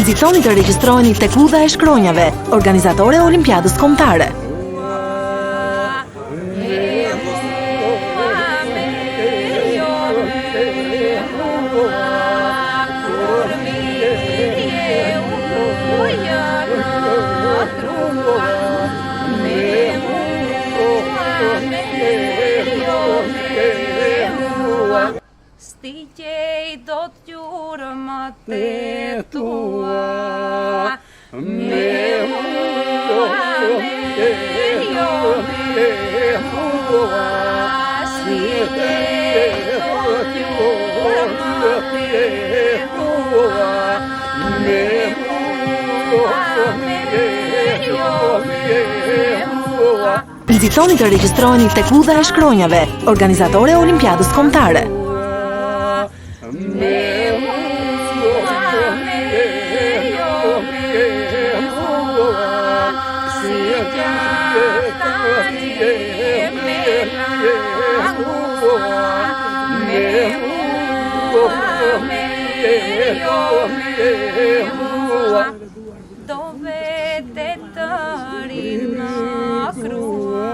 Nxitoni të regjistroheni tek Kludha e Shkronjave, organizatore e Olimpiadës Kombëtare. Stiqej do t'gjurëmat e tua, me mua, stiqej do t'gjurëmat e tua, me mua. Nxitoni të regjistroheni tek Kludha e Shkronjave, organizatore e Olimpiadës Kombëtare. Do vete të rinë krua,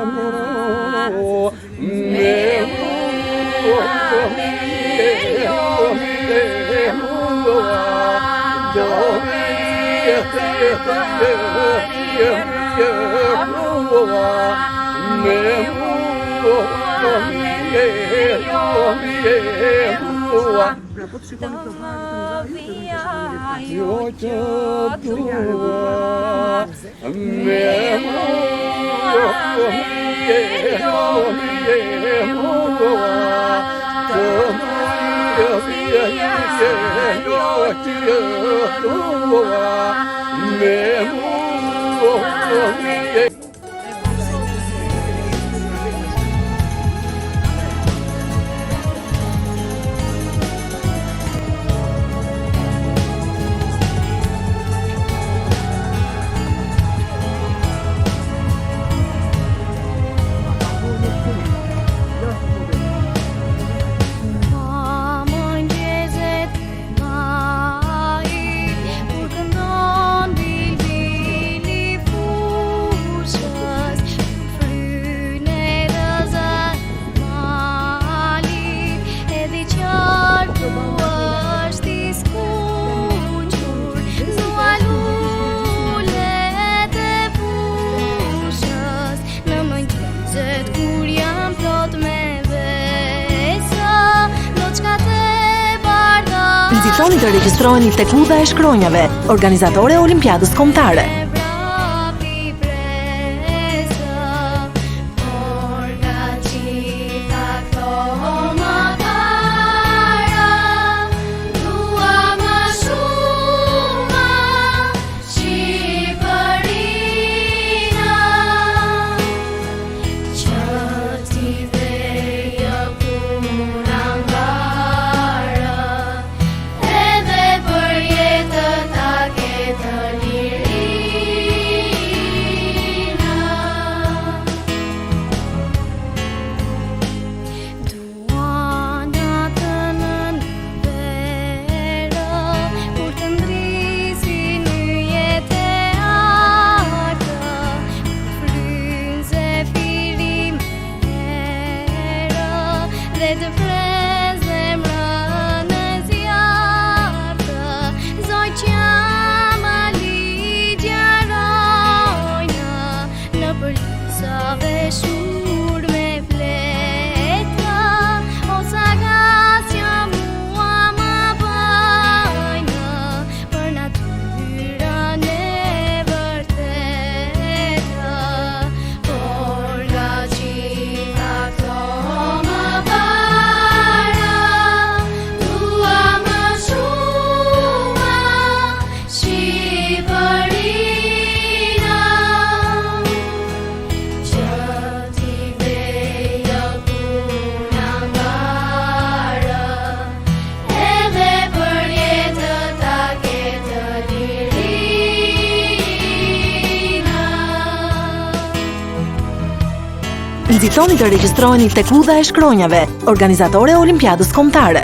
Nxitoni të regjistroheni tek Kludha e Shkronjave, organizatore e Olimpiadës Kombëtare. Nxitoni të regjistroheni tek Kludha e Shkronjave, organizatore e Olimpiadës Kombëtare.